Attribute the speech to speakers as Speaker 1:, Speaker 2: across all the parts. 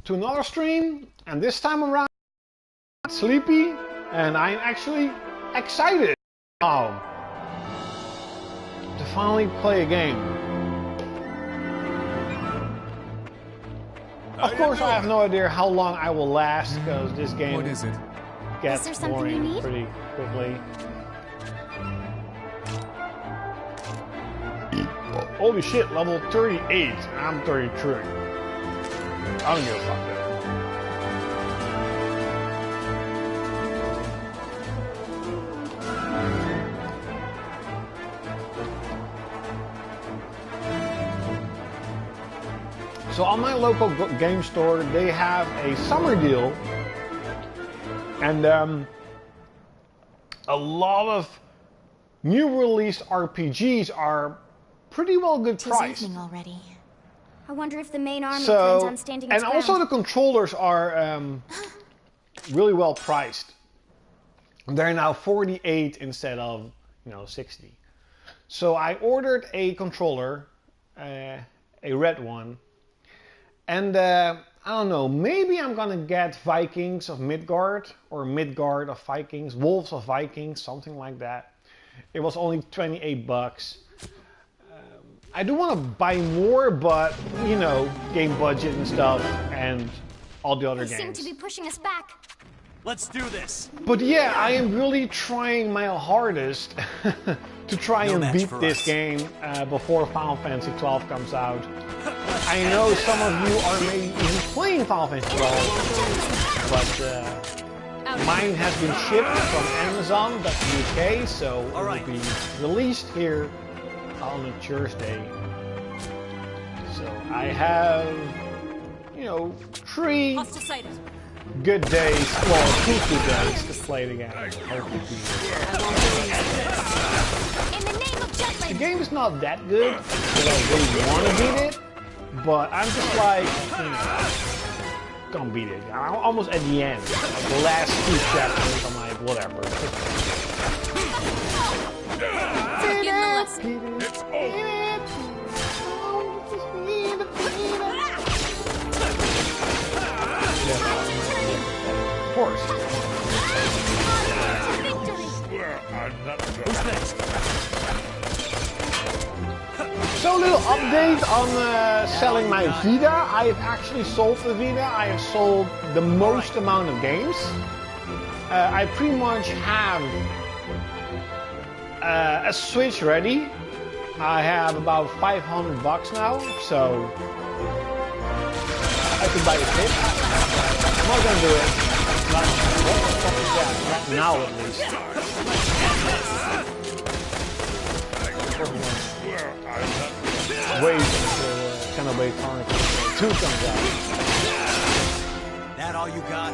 Speaker 1: to another stream, and this time around I'm sleepy and I'm actually excited now to finally play a game. Of course, I have no idea how long I will last because this game gets boring pretty quickly. Holy shit, level 38. I'm 33. I don't give a fuck though. So on my local game store, they have a summer deal, and a lot of new released RPGs are pretty well good priced.
Speaker 2: Evening already. I wonder if the main army
Speaker 1: So,
Speaker 2: plans on standing its
Speaker 1: and also
Speaker 2: ground.
Speaker 1: the controllers are really well priced. They're now 48 instead of 60. So I ordered a controller, a red one, and I don't know, maybe I'm gonna get Vikings of Midgard or Midgard of Vikings, Wolves of Vikings, something like that. It was only 28 bucks. I do want to buy more, but game budget and stuff, and all the other games.
Speaker 2: They seem to be pushing us back.
Speaker 3: Let's do this.
Speaker 1: But yeah, I am really trying my hardest to try and beat this game before Final Fantasy 12 comes out. I know some of you are maybe even playing Final Fantasy 12, but mine has been shipped from Amazon.uk, so it will be released here on a Thursday. So I have, 3 good days, well, 2 good days to play the game. The game is not that good, because I really want to beat it, but I'm just like, gonna beat it. I'm almost at the end. The last 2 chapters, I'm like, whatever.
Speaker 3: It's over.
Speaker 1: Of course.
Speaker 3: Who's next?
Speaker 1: So a little update on selling my Vita. I've actually sold the Vita. I have sold the most amount of games. I pretty much have a Switch ready. I have about 500 bucks now, so I could buy a Switch. I'm not gonna do it. Not, what the fuck is that? Not now, at least. Wait until Xenoblade Chronicles 2 comes out.
Speaker 3: That all you got?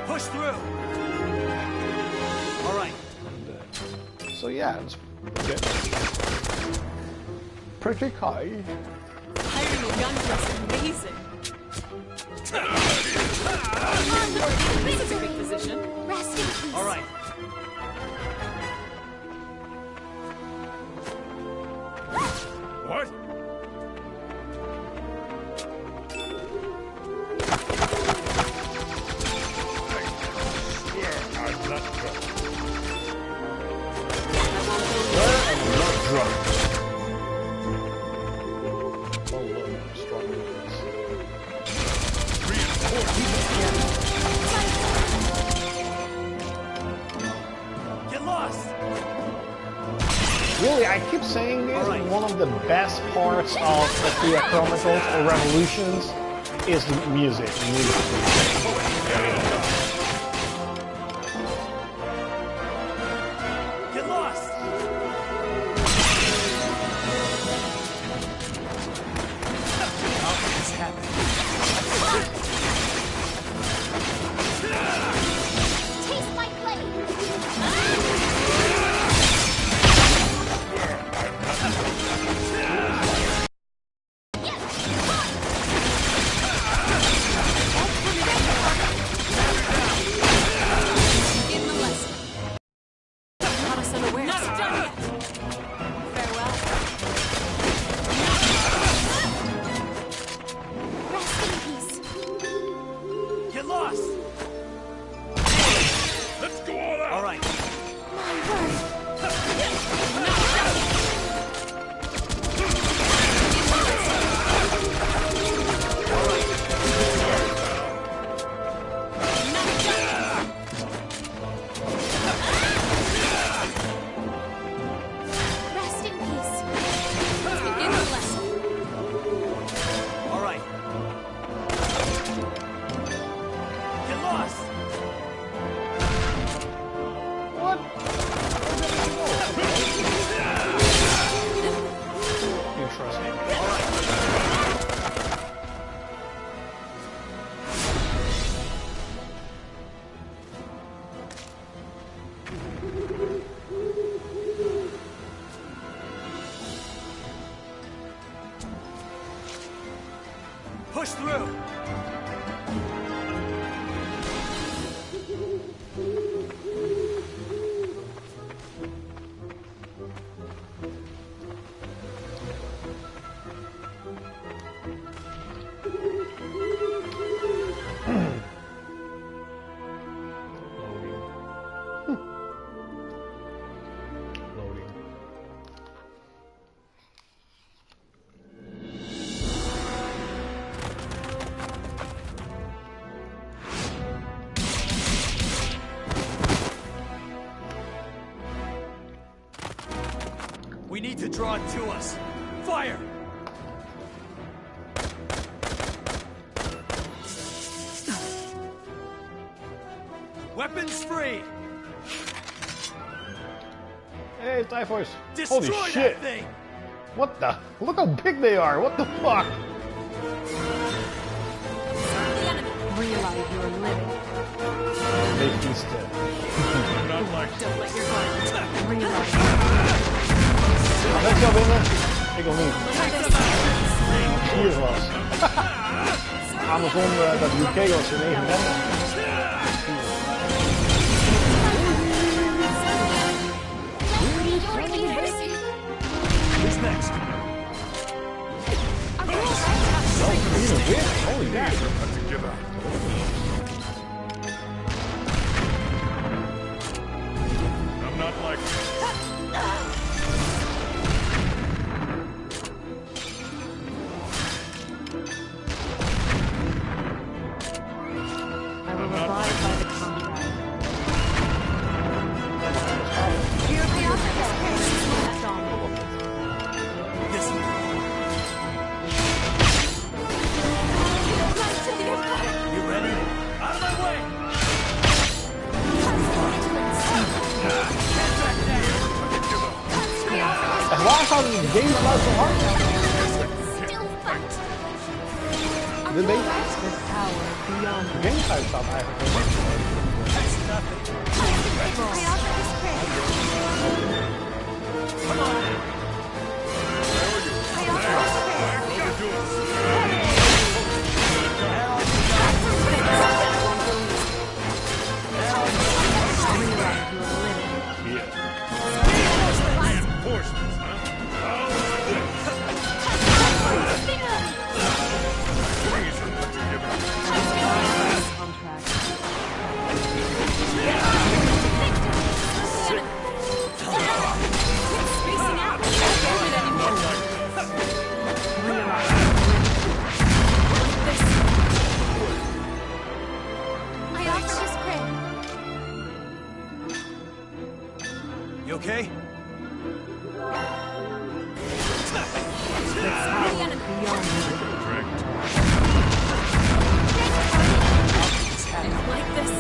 Speaker 3: Push through. All right.
Speaker 1: So yeah, it's good. Pretty high.
Speaker 4: Hiring a young person, amazing. This is a good position.
Speaker 2: Rest in peace.
Speaker 3: All right.
Speaker 5: What? I swear I'm not drunk.
Speaker 1: I'm not drunk. Oh look, I'm struggling with this.
Speaker 3: Get lost.
Speaker 1: Really, I keep saying this, one of the best parts of Valkyria Chronicles or Revolutions is the music.
Speaker 3: Get lost. How could this happen?
Speaker 2: Taste my blade.
Speaker 3: Push through.
Speaker 1: Loading.
Speaker 3: We need to draw it to us. Fire! Weapons free!
Speaker 1: Hey, Typhus!
Speaker 3: Destroy
Speaker 1: Holy shit!
Speaker 3: that thing!
Speaker 1: What the? Look how big they are! What the fuck?
Speaker 4: Realize you're living.
Speaker 1: Make these dead.
Speaker 5: Not like
Speaker 4: Don't let your guard. Realize.
Speaker 1: Gaat het jou binnen? Ik nog niet. Hier was. Amazon dat UK was in 39.
Speaker 3: Who's next?
Speaker 1: Even weer? Holy
Speaker 5: that.
Speaker 1: shit.
Speaker 5: Have to give up. I'm not like
Speaker 4: I will abide by the contract. That's all.
Speaker 3: This way. You ready? Out of my way!
Speaker 1: Echt waar zou die gamegeluid zo hard zijn? Dit weet ik.
Speaker 4: This power beyond
Speaker 1: De gamegeluid staat eigenlijk heel hard.
Speaker 3: That's nothing. Come on now.
Speaker 5: reinforcements, huh? How about this? These are put together.
Speaker 4: contract.
Speaker 2: Spacing out. Can't hold it anymore. I offer this crit.
Speaker 3: You okay?
Speaker 5: Correct.
Speaker 4: I don't like this.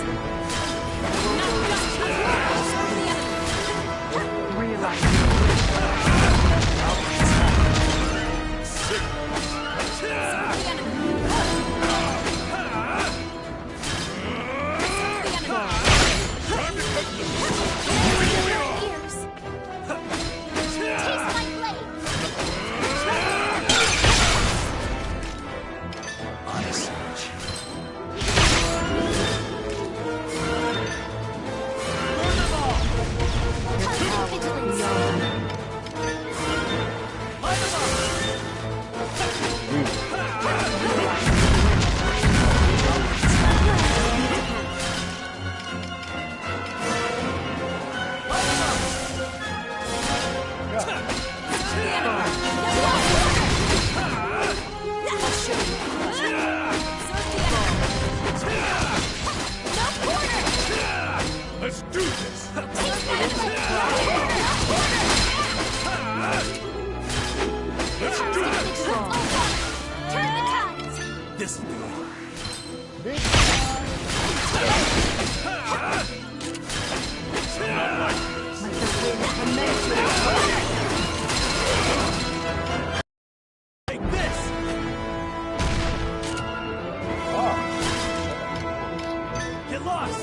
Speaker 4: Realize.
Speaker 5: Let's do this. Let's do this.
Speaker 2: Turn the tides.
Speaker 3: This will do it.
Speaker 5: Not like
Speaker 3: Like this! Get lost!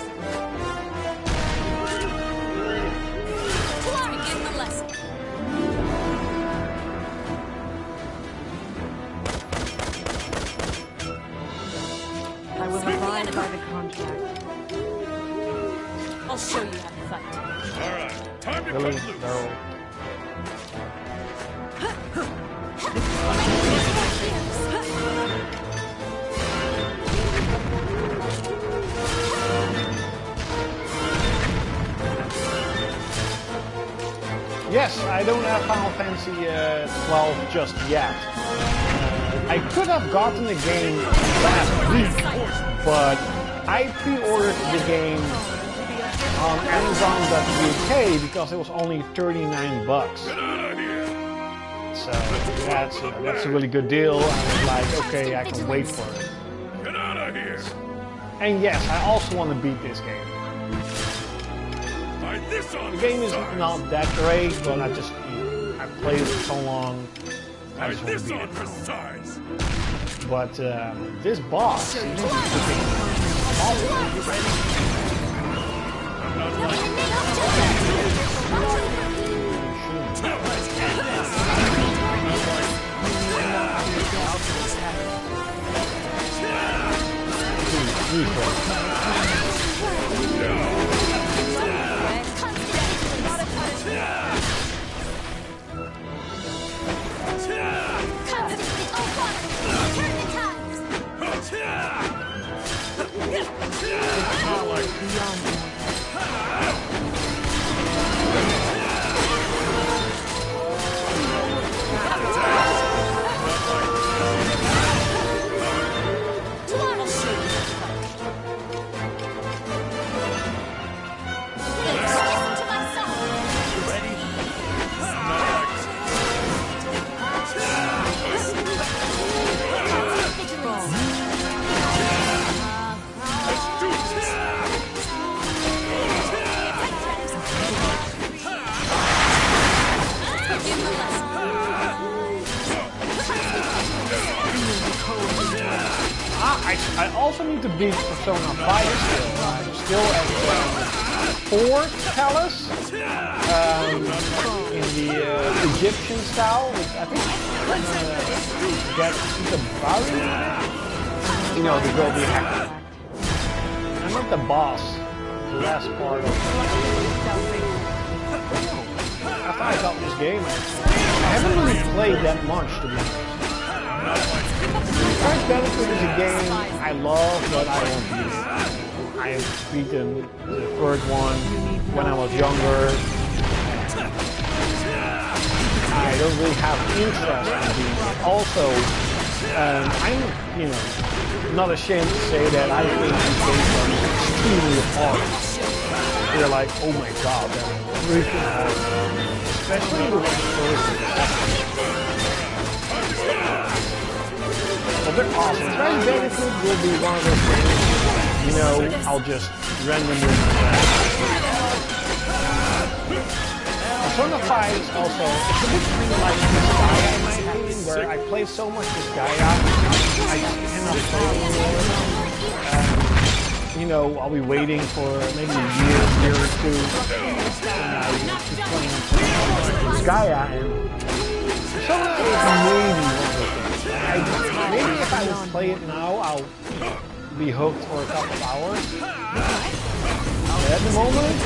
Speaker 2: Begin the lesson.
Speaker 4: I will abide by the contract.
Speaker 2: I'll show you how to fight.
Speaker 5: Alright, time to
Speaker 1: Really?
Speaker 5: cut loose.
Speaker 1: No. Yes, I don't have Final Fantasy 12 just yet. I could have gotten the game last week, but I pre-ordered the game on Amazon.uk because it was only 39 bucks.
Speaker 5: Get out of here!
Speaker 1: So that's a really good deal. I was like, okay, I can wait for it.
Speaker 5: Get out of here!
Speaker 1: And yes, I also want to beat this game.
Speaker 5: Find this on
Speaker 1: The game is
Speaker 5: size.
Speaker 1: not that great, but I just, I played it so long, I
Speaker 5: Find
Speaker 1: just want
Speaker 5: this
Speaker 1: to beat
Speaker 5: on
Speaker 1: it.
Speaker 5: for size.
Speaker 1: But this boss seems to be awesome.
Speaker 5: I'm not like not like
Speaker 1: I also need to beat Persona 5 still. I'm still at 4th palace in the Egyptian style, which I think get the Valkyria. You know, the girl being hacked. I'm not the boss. The last part of after I got this game, I haven't really played that much, to be honest. First Benefit is a game I love, but I won't beat it. I have beaten the third one when I was younger. I don't really have interest in beating it. Also, I'm, not ashamed to say that I think these games are extremely hard. They're like, oh my god, they're freaking hard. Especially the first and second. Well, they're awesome. First Benefit will be one of those things, I'll just randomly Persona 5 is also, it's a bit like Gaia in my opinion, where I play so much with Gaia, I cannot play anymore. I'll be waiting for maybe a year or two, and I keep playing with Gaia, and Persona is maybe one of those things. Maybe if I would play it now, I'll be hooked for a couple of hours. But at the moment,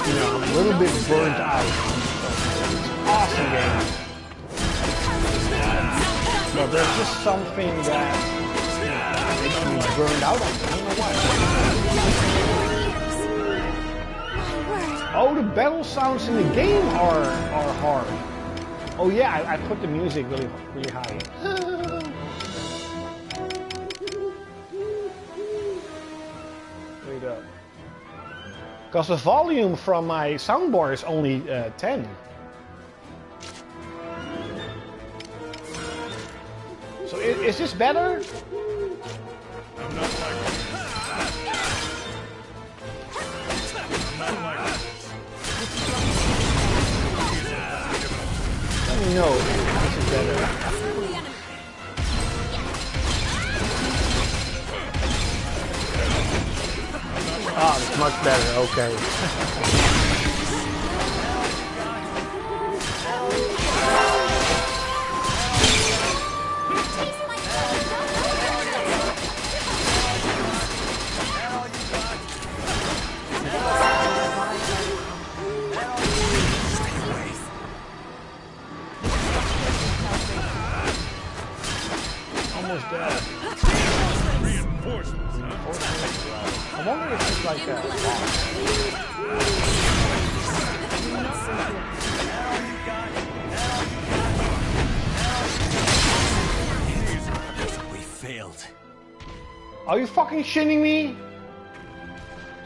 Speaker 1: I'm a little bit burnt out. It's an awesome game. But there's just something that makes me burned out on it. I don't know why. Oh, the battle sounds in the game are hard. Oh yeah, I put the music really high. Wait up. Because the volume from my soundbar is only 10. So is this better?
Speaker 5: I'm not like
Speaker 1: Let me know if this is better. Ah, it's much better, okay.
Speaker 5: Reinforcements, huh?
Speaker 1: I wonder if it's like a
Speaker 3: We failed.
Speaker 1: Are you fucking shitting me?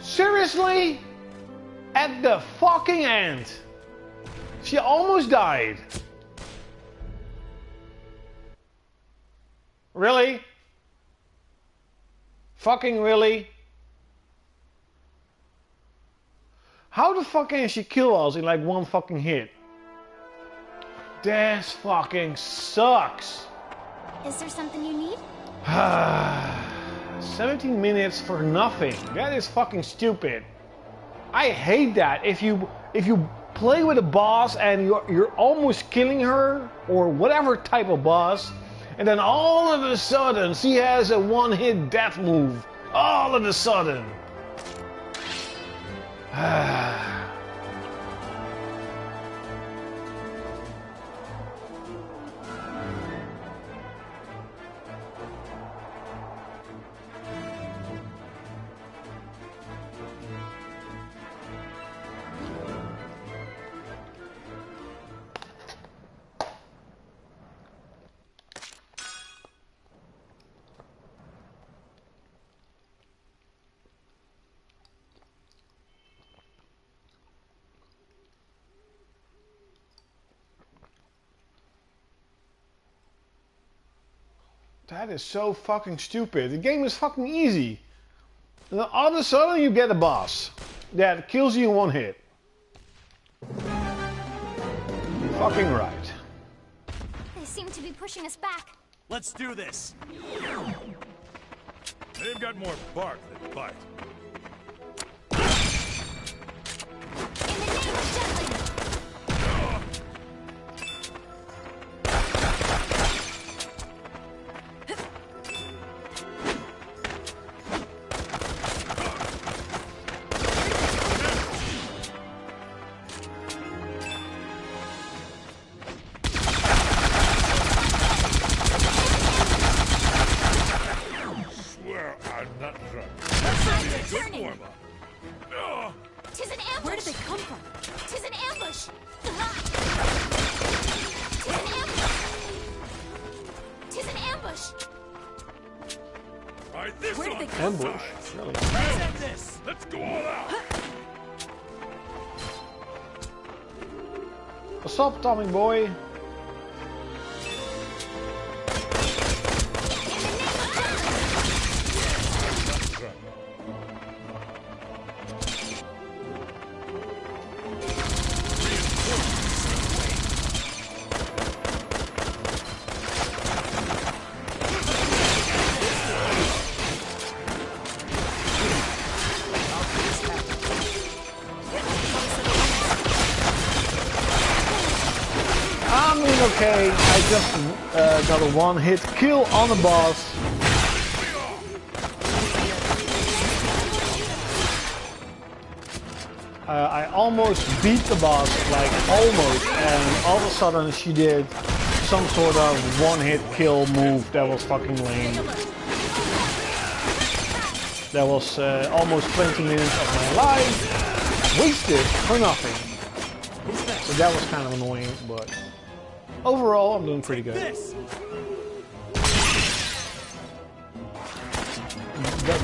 Speaker 1: Seriously? At the fucking end. She almost died. Really? Fucking really? How the fuck can she kill us in like one fucking hit? This fucking sucks.
Speaker 6: Is there something you need?
Speaker 1: 17 minutes for nothing. That is fucking stupid. I hate that. If you play with a boss and you're almost killing her or whatever type of boss, and then all of a sudden she has a one-hit death move. All of a sudden. That is so fucking stupid. The game is fucking easy. And then all of a sudden you get a boss that kills you in one hit. Fucking right.
Speaker 6: They seem to be pushing us back.
Speaker 3: Let's do this.
Speaker 5: They've got more bark than bite.
Speaker 6: In the name of Jetling!
Speaker 5: Swear I'm not drunk.
Speaker 6: Good turning!
Speaker 5: Warm-up.
Speaker 6: Tis an ambush!
Speaker 2: Where did they come from?
Speaker 6: Tis an ambush! Tis an ambush! Tis an ambush!
Speaker 5: Try this
Speaker 2: Where did
Speaker 5: on
Speaker 2: they
Speaker 5: both
Speaker 2: come
Speaker 1: Ambush.
Speaker 5: sides.
Speaker 1: Really?
Speaker 3: Let's end this.
Speaker 5: Let's go all out.
Speaker 1: What's up, Tommy boy? I'm doing okay. I just got a one-hit kill on the boss. I almost beat the boss, like almost, and all of a sudden she did some sort of one-hit kill move that was fucking lame. That was almost 20 minutes of my life wasted for nothing. So that was kind of annoying, but overall I'm doing pretty good.
Speaker 3: This.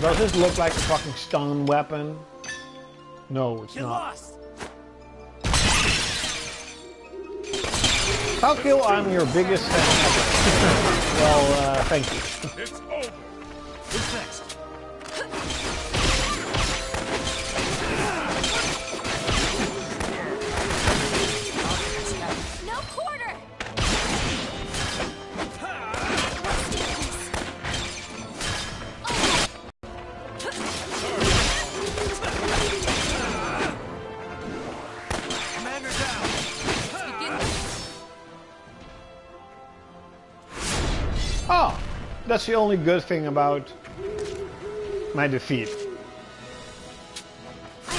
Speaker 1: Does this look like a fucking stun weapon? No, it's
Speaker 3: Get
Speaker 1: not.
Speaker 3: lost.
Speaker 1: Klaudkil, I'm your biggest fan ever. Well, thank you.
Speaker 5: It's over.
Speaker 3: Who's next?
Speaker 6: No quarter!
Speaker 3: Commander down.
Speaker 1: Oh, that's the only good thing about my defeat. I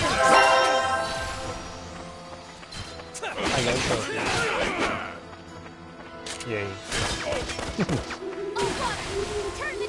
Speaker 1: guess so. Yay.
Speaker 6: Oh, water! Turn the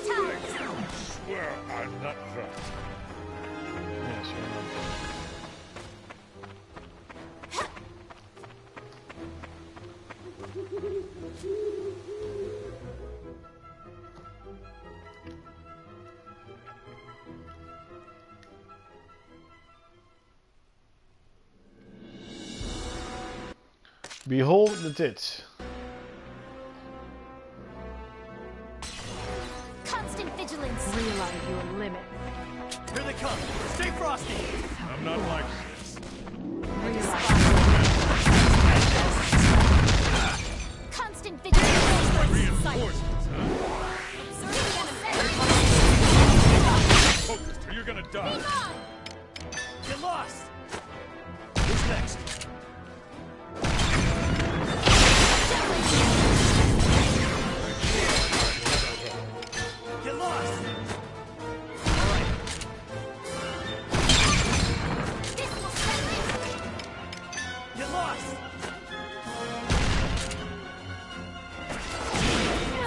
Speaker 1: Behold the tits.
Speaker 6: Constant vigilance.
Speaker 4: Realize your limits.
Speaker 3: Here they come. Stay frosty.
Speaker 5: I'm not like this.
Speaker 6: Constant vigilance.
Speaker 5: Reinforcements, huh? Focused, or you're gonna die.
Speaker 3: Get lost. Who's next? Get lost. All right. Get lost.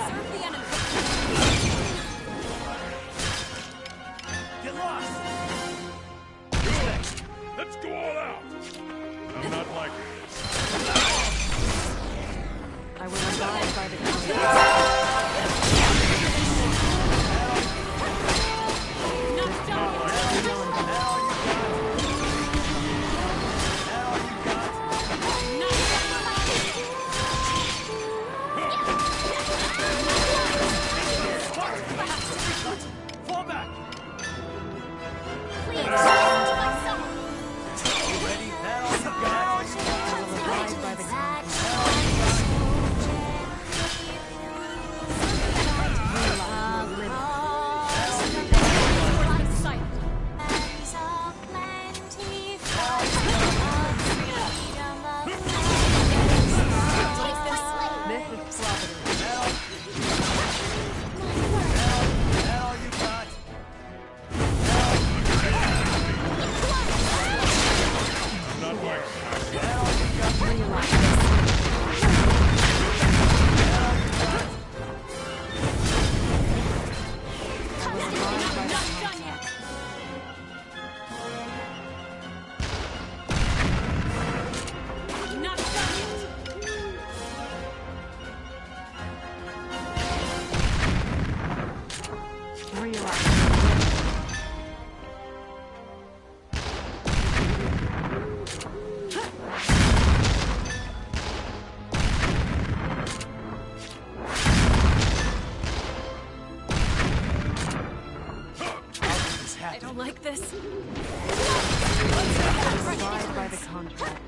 Speaker 2: Serve the enemy.
Speaker 3: Get lost. Who's next?
Speaker 5: Let's go all out. I'm not like this.
Speaker 4: I will abide by the contract.
Speaker 2: Not done yet. Not
Speaker 3: Fall back.
Speaker 6: Please, to myself.
Speaker 3: Ready? Now you got it.
Speaker 4: Abide by the contract. This is Providence.
Speaker 3: Now you got it.
Speaker 5: I'm not like this.
Speaker 2: done yet. Not done yet.
Speaker 4: Realize.
Speaker 2: I don't like this.
Speaker 4: Abide by the contract.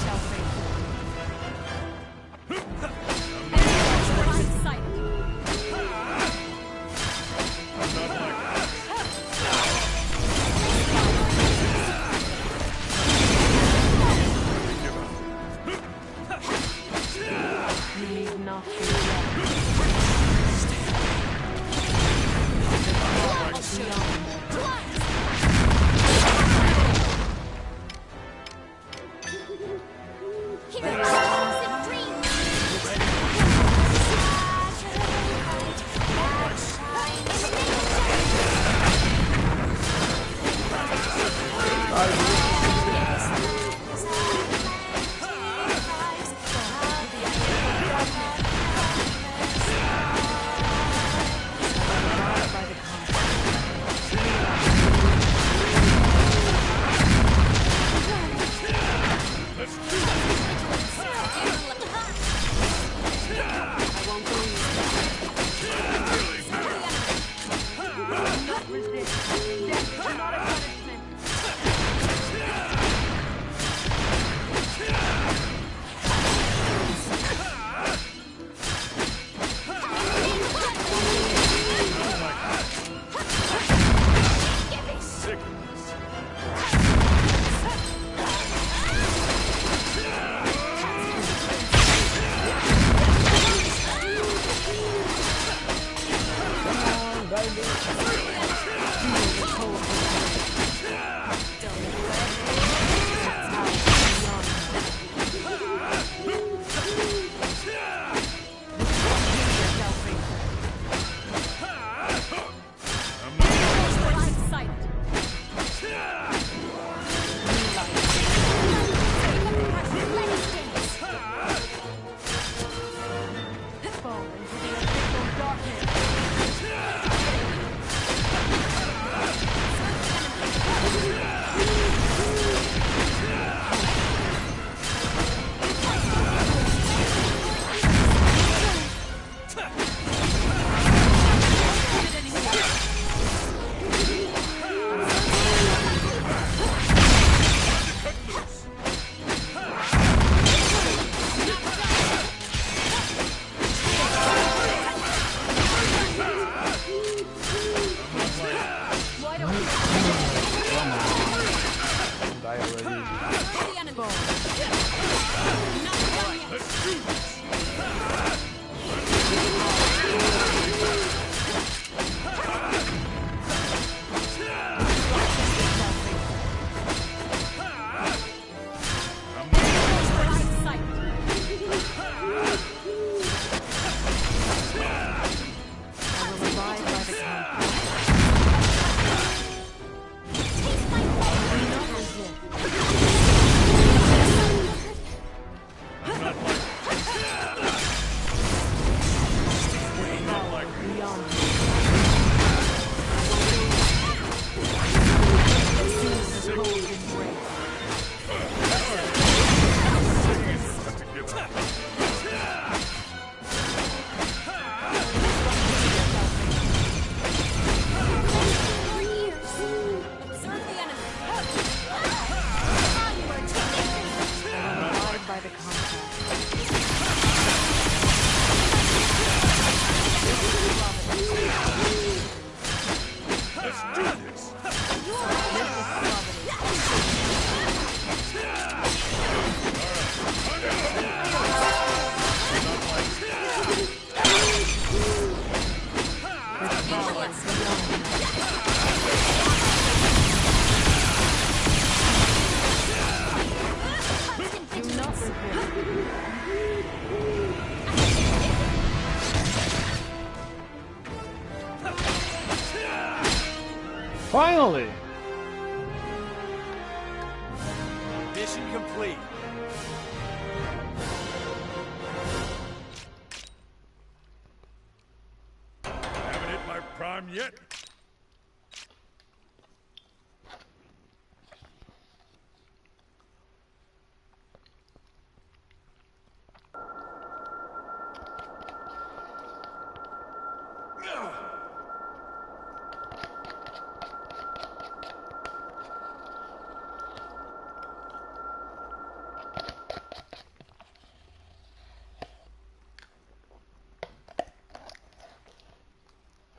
Speaker 4: Shall face
Speaker 2: Blind sight.
Speaker 4: you need not fear death.
Speaker 2: I'll show you.
Speaker 4: Abide by the contract. I won't believe. Not resist. Death is not a punishment.
Speaker 5: Sick of this.
Speaker 2: Blind sight.
Speaker 4: Fall into the abyssal darkness.
Speaker 1: Finally!
Speaker 3: Mission complete.
Speaker 5: Haven't hit my prime yet.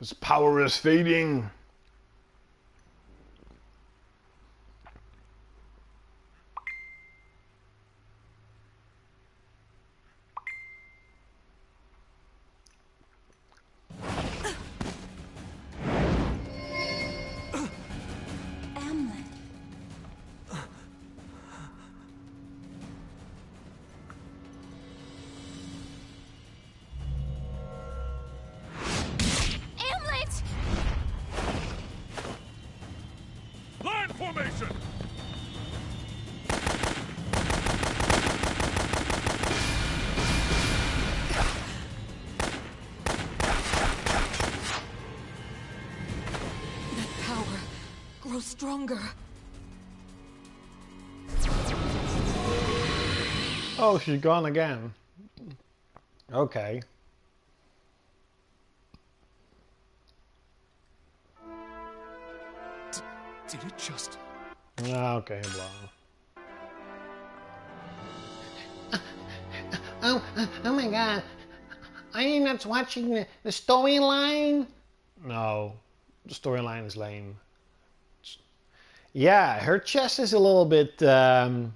Speaker 1: His power is fading.
Speaker 2: Hamlet. Hamlet!
Speaker 5: Line formation.
Speaker 2: That power grows stronger.
Speaker 1: Oh, she's gone again. Okay.
Speaker 3: Did it just...
Speaker 1: Okay, blah. Oh my god. Are you not watching the storyline? No, the storyline is lame. Yeah, her chest is a little bit on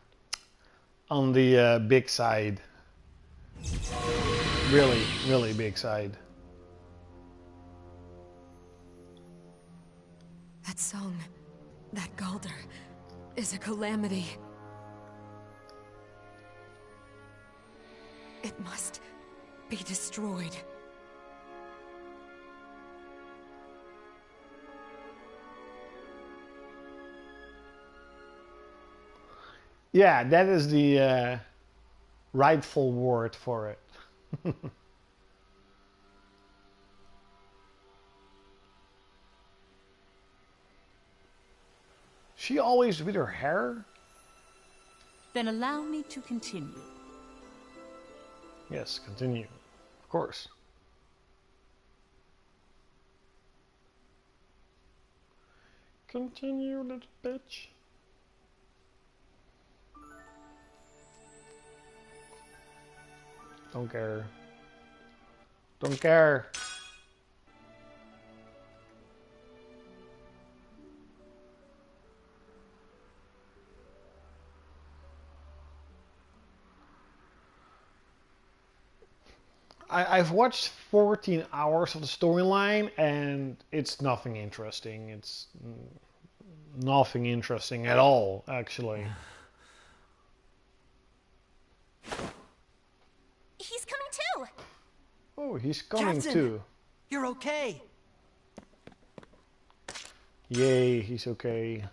Speaker 1: the big side. Really, really big side.
Speaker 2: That song, that Galder, is a calamity. It must be destroyed.
Speaker 1: Yeah, that is the rightful word for it. She always with her hair?
Speaker 6: Then allow me to continue.
Speaker 1: Yes, continue. Of course. Continue, little bitch. Don't care. Don't care. I've watched 14 hours of the storyline and it's nothing interesting. It's nothing interesting at all, actually.
Speaker 2: He's coming too!
Speaker 1: Oh, he's coming
Speaker 3: Captain!
Speaker 1: too.
Speaker 3: You're okay.
Speaker 1: Yay, he's okay.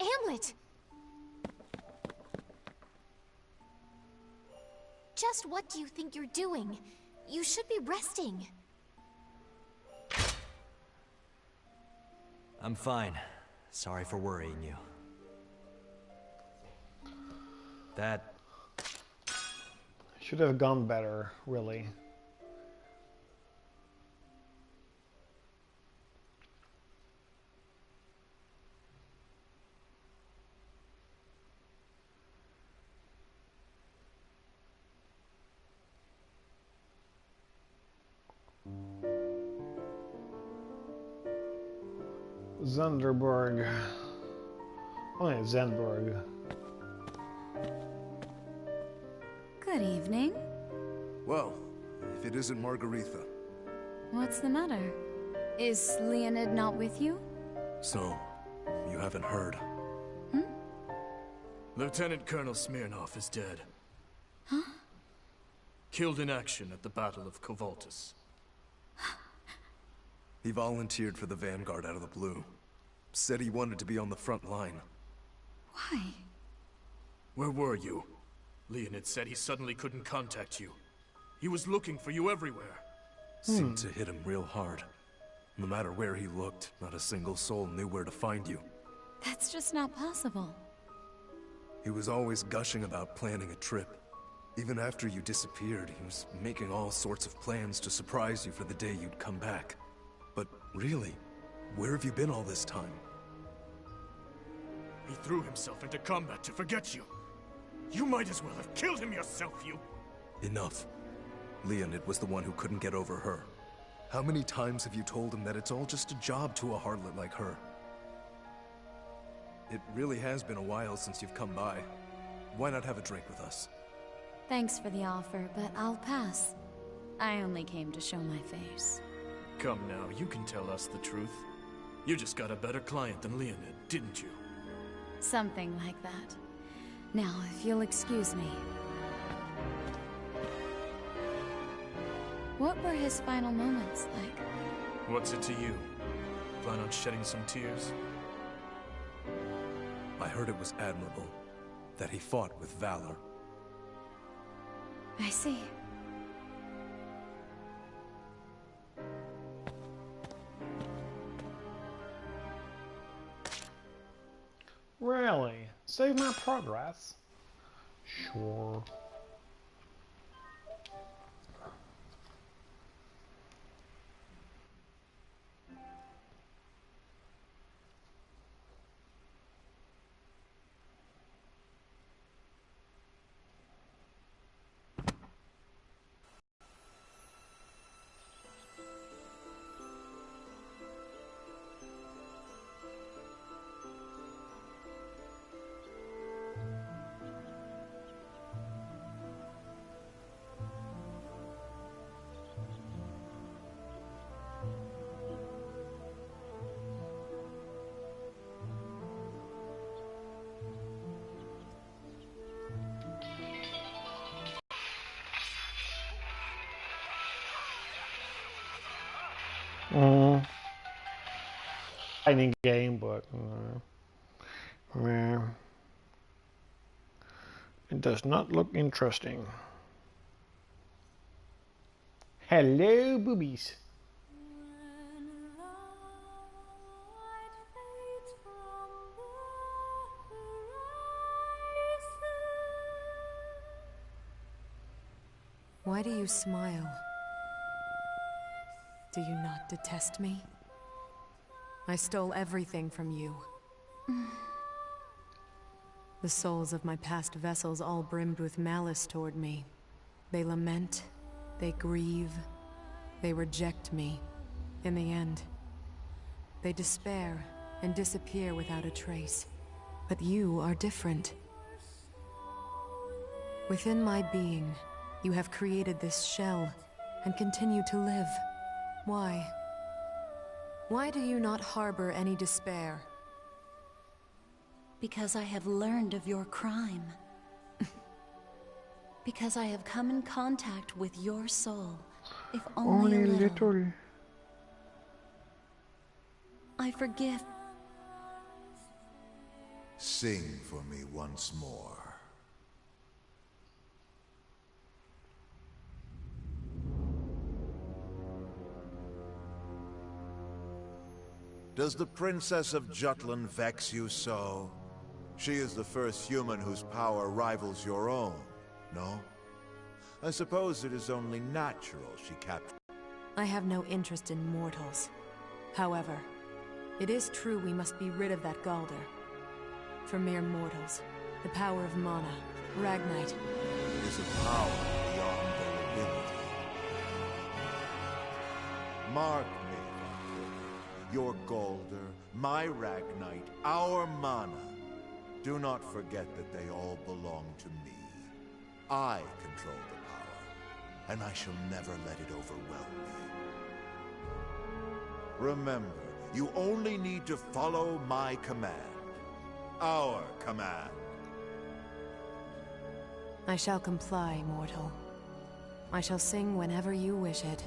Speaker 2: Hamlet! Just what do you think you're doing? You should be resting.
Speaker 3: I'm fine. Sorry for worrying you. That...
Speaker 1: Should have gone better, really. Zunderberg. Oh yeah, Zenberg.
Speaker 6: Good evening.
Speaker 7: Well, if it isn't Margaretha.
Speaker 6: What's the matter? Is Leonid not with you?
Speaker 7: So, you haven't heard.
Speaker 8: Lieutenant Colonel Smirnov is dead.
Speaker 6: Huh?
Speaker 8: Killed in action at the Battle of Kovaltis.
Speaker 7: He volunteered for the Vanguard out of the blue. Said he wanted to be on the front line.
Speaker 6: Why?
Speaker 8: Where were you? Leonid said he suddenly couldn't contact you. He was looking for you everywhere.
Speaker 7: Seemed to hit him real hard. No matter where he looked, not a single soul knew where to find you.
Speaker 6: That's just not possible.
Speaker 7: He was always gushing about planning a trip. Even after you disappeared, he was making all sorts of plans to surprise you for the day you'd come back. But really, where have you been all this time?
Speaker 8: He threw himself into combat to forget you. You might as well have killed him yourself, you...
Speaker 7: Enough. Leonid was the one who couldn't get over her. How many times have you told him that it's all just a job to a harlot like her? It really has been a while since you've come by. Why not have a drink with us?
Speaker 6: Thanks for the offer, but I'll pass. I only came to show my face.
Speaker 8: Come now, you can tell us the truth. You just got a better client than Leonid, didn't you?
Speaker 6: Something like that. Now, if you'll excuse me. What were his final moments like?
Speaker 8: What's it to you? Plan on shedding some tears?
Speaker 7: I heard it was admirable. That he fought with valor.
Speaker 6: I see.
Speaker 1: Really? Save my progress? Sure. Fighting game, but it does not look interesting. Hello, boobies.
Speaker 2: Why do you smile? Do you not detest me? I stole everything from you. The souls of my past vessels all brimmed with malice toward me. They lament, they grieve, they reject me. In the end, they despair and disappear without a trace. But you are different. Within my being, you have created this shell and continue to live. Why? Why do you not harbor any despair?
Speaker 6: Because I have learned of your crime. Because I have come in contact with your soul, if only a little. I forgive.
Speaker 9: Sing for me once more. Does the Princess of Jutland vex you so? She is the first human whose power rivals your own, no? I suppose it is only natural she captured.
Speaker 2: I have no interest in mortals. However, it is true we must be rid of that Galder. For mere mortals, the power of mana, Ragnite,
Speaker 9: is a power beyond their ability. Mark me, your Galder, my Ragnite, our mana. Do not forget that they all belong to me. I control the power, and I shall never let it overwhelm me. Remember, you only need to follow my command. Our command.
Speaker 2: I shall comply, mortal. I shall sing whenever you wish it.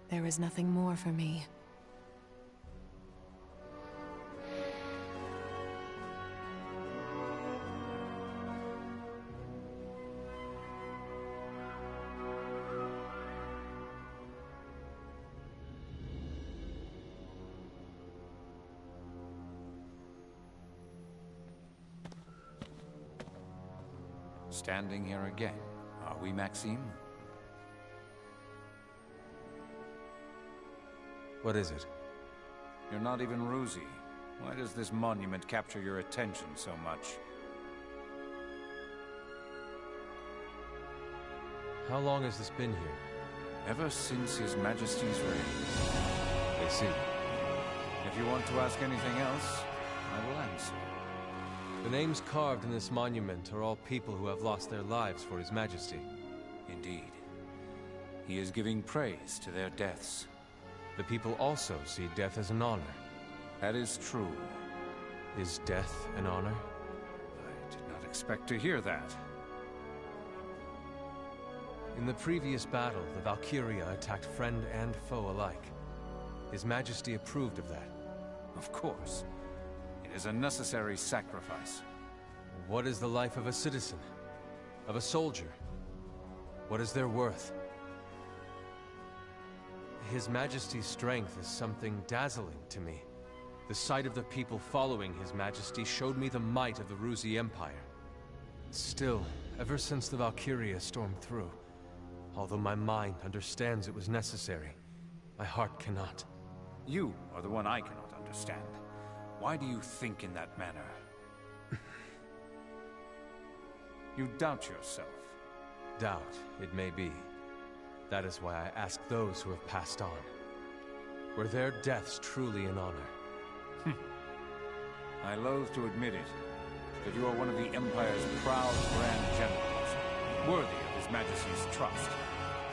Speaker 2: There is nothing more for me.
Speaker 10: Standing here again, are we, Maxime?
Speaker 3: What is it?
Speaker 10: You're not even Ruzi. Why does this monument capture your attention so much?
Speaker 3: How long has this been here?
Speaker 10: Ever since His Majesty's reign.
Speaker 3: I see.
Speaker 10: If you want to ask anything else, I will answer.
Speaker 3: The names carved in this monument are all people who have lost their lives for His Majesty.
Speaker 10: Indeed. He is giving praise to their deaths.
Speaker 3: The people also see death as an honor.
Speaker 10: That is true.
Speaker 3: Is death an honor?
Speaker 10: I did not expect to hear that.
Speaker 3: In the previous battle, the Valkyria attacked friend and foe alike. His Majesty approved of that.
Speaker 10: Of course. It is a necessary sacrifice.
Speaker 3: What is the life of a citizen? Of a soldier? What is their worth? His Majesty's strength is something dazzling to me. The sight of the people following His Majesty showed me the might of the Ruzi Empire. Still, ever since the Valkyria stormed through, although my mind understands it was necessary, my heart cannot.
Speaker 10: You are the one I cannot understand. Why do you think in that manner? You doubt yourself.
Speaker 3: Doubt, it may be. That is why I ask those who have passed on. Were their deaths truly an honor?
Speaker 10: I loathe to admit it, but you are one of the Empire's proud Grand Generals, worthy of His Majesty's trust.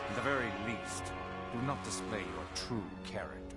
Speaker 10: At the very least, do not display your true character.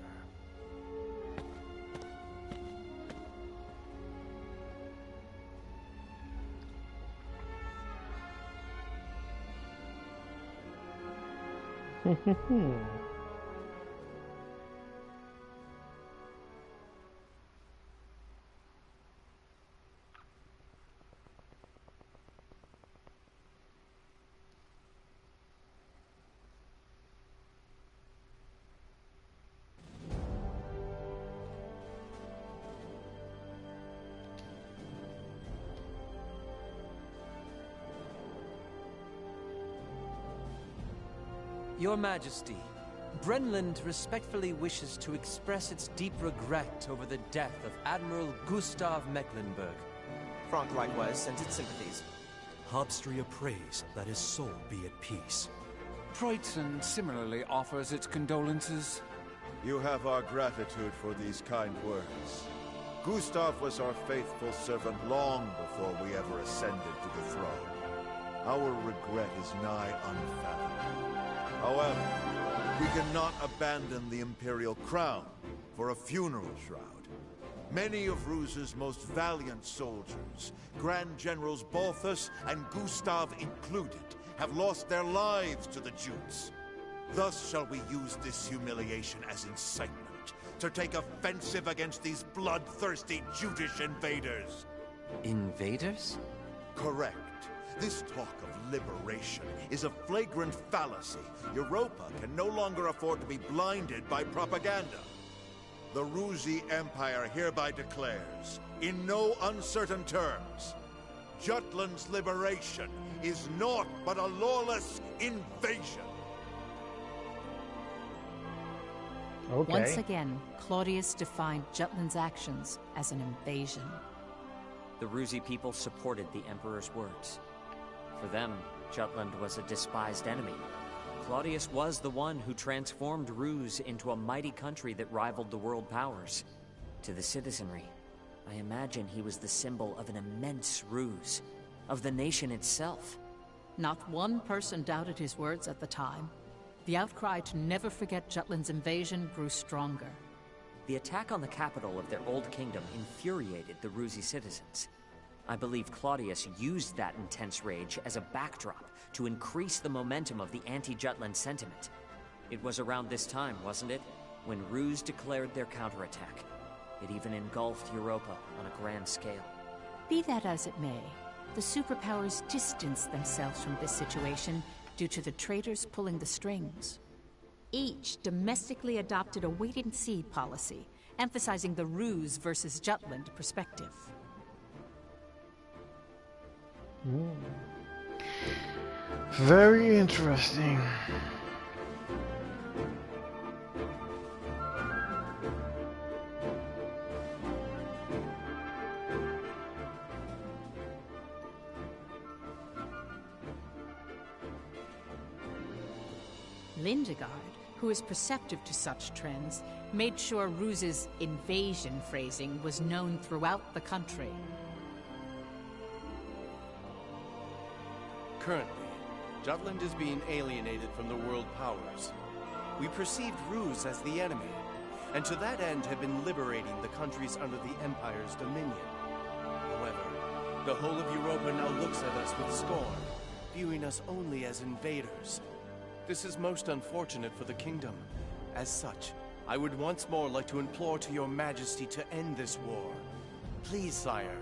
Speaker 11: Your Majesty, Brenland respectfully wishes to express its deep regret over the death of Admiral Gustav Mecklenburg.
Speaker 12: Frank likewise sends its sympathies.
Speaker 13: Habstria prays that his soul be at peace.
Speaker 10: Preutzen similarly offers its condolences.
Speaker 9: You have our gratitude for these kind words. Gustav was our faithful servant long before we ever ascended to the throne. Our regret is nigh unfathomable. However, we cannot abandon the Imperial crown for a funeral shroud. Many of Ruz's most valiant soldiers, Grand Generals Balthus and Gustav included, have lost their lives to the Jutes. Thus shall we use this humiliation as incitement to take offensive against these bloodthirsty Jutish invaders.
Speaker 11: Invaders?
Speaker 9: Correct. This talk of liberation is a flagrant fallacy. Europa can no longer afford to be blinded by propaganda. The Ruzi Empire hereby declares, in no uncertain terms, Jutland's liberation is naught but a lawless invasion.
Speaker 1: Okay.
Speaker 14: Once again, Claudius defined Jutland's actions as an invasion.
Speaker 12: The Ruzi people supported the Emperor's words. For them, Jutland was a despised enemy. Claudius was the one who transformed Ruz into a mighty country that rivaled the world powers. To the citizenry, I imagine he was the symbol of an immense ruse, of the nation itself.
Speaker 14: Not one person doubted his words at the time. The outcry to never forget Jutland's invasion grew stronger.
Speaker 12: The attack on the capital of their old kingdom infuriated the Ruzi citizens. I believe Claudius used that intense rage as a backdrop to increase the momentum of the anti-Jutland sentiment. It was around this time, wasn't it, when Ruse declared their counterattack. It even engulfed Europa on a grand scale.
Speaker 14: Be that as it may, the superpowers distanced themselves from this situation due to the traitors pulling the strings. Each domestically adopted a wait-and-see policy, emphasizing the Ruse versus Jutland perspective.
Speaker 1: Very interesting.
Speaker 14: Lindegard, who is perceptive to such trends, made sure Ruse's invasion phrasing was known throughout the country.
Speaker 15: Currently, Jutland is being alienated from the world powers. We perceived Ruse as the enemy, and to that end have been liberating the countries under the Empire's dominion. However, the whole of Europa now looks at us with scorn, viewing us only as invaders. This is most unfortunate for the kingdom. As such, I would once more like to implore to your majesty to end this war. Please, sire,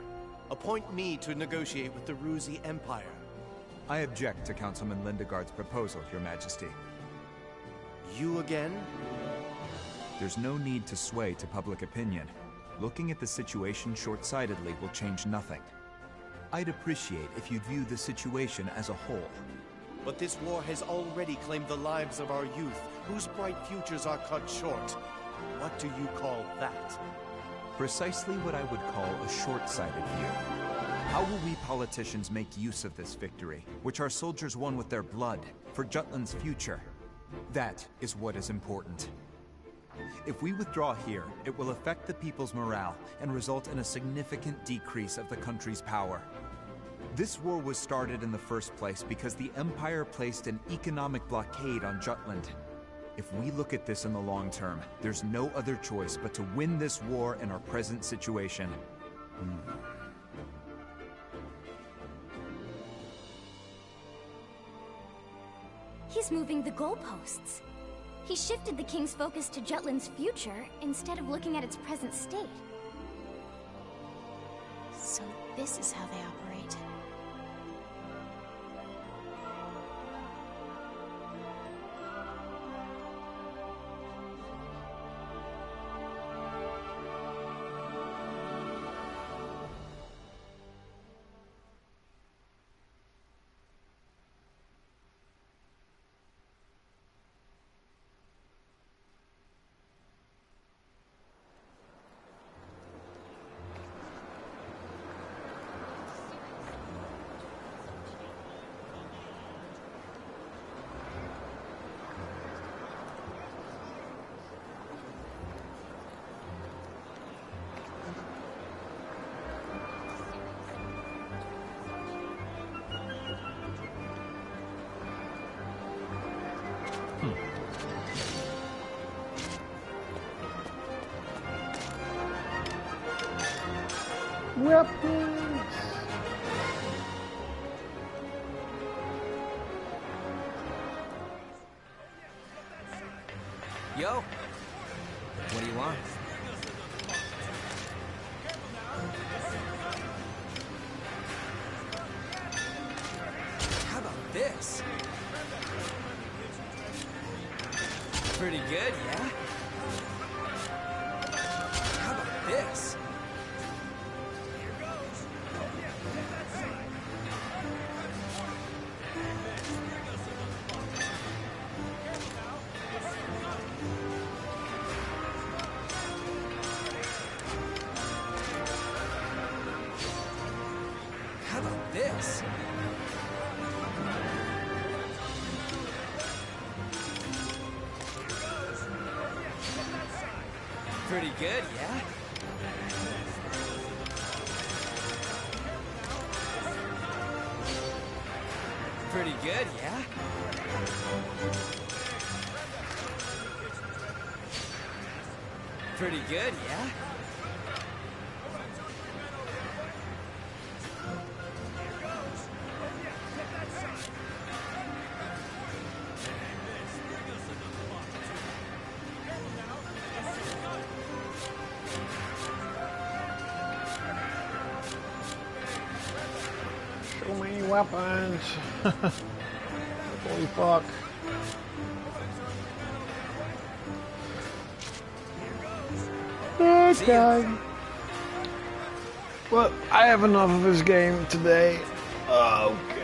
Speaker 15: appoint me to negotiate with the Ruzi Empire.
Speaker 16: I object to Councilman Lindegard's proposal, Your Majesty.
Speaker 15: You again?
Speaker 16: There's no need to sway to public opinion. Looking at the situation short-sightedly will change nothing. I'd appreciate if you'd view the situation as a whole.
Speaker 15: But this war has already claimed the lives of our youth, whose bright futures are cut short. What do you call that?
Speaker 16: Precisely what I would call a short-sighted view. How will we politicians make use of this victory, which our soldiers won with their blood, for Jutland's future? That is what is important. If we withdraw here, it will affect the people's morale and result in a significant decrease of the country's power. This war was started in the first place because the Empire placed an economic blockade on Jutland. If we look at this in the long term, there's no other choice but to win this war in our present situation.
Speaker 17: He's moving the goalposts. He shifted the king's focus to Jutland's future instead of looking at its present state. So this is how they operate.
Speaker 1: Weapons!
Speaker 11: Yo! What do you want? How about this? Pretty good, yeah? How about this? This. Pretty good, yeah? Pretty good, yeah? Pretty good, yeah?
Speaker 1: So many weapons. Holy fuck. Okay. Well, I have enough of this game today. Okay.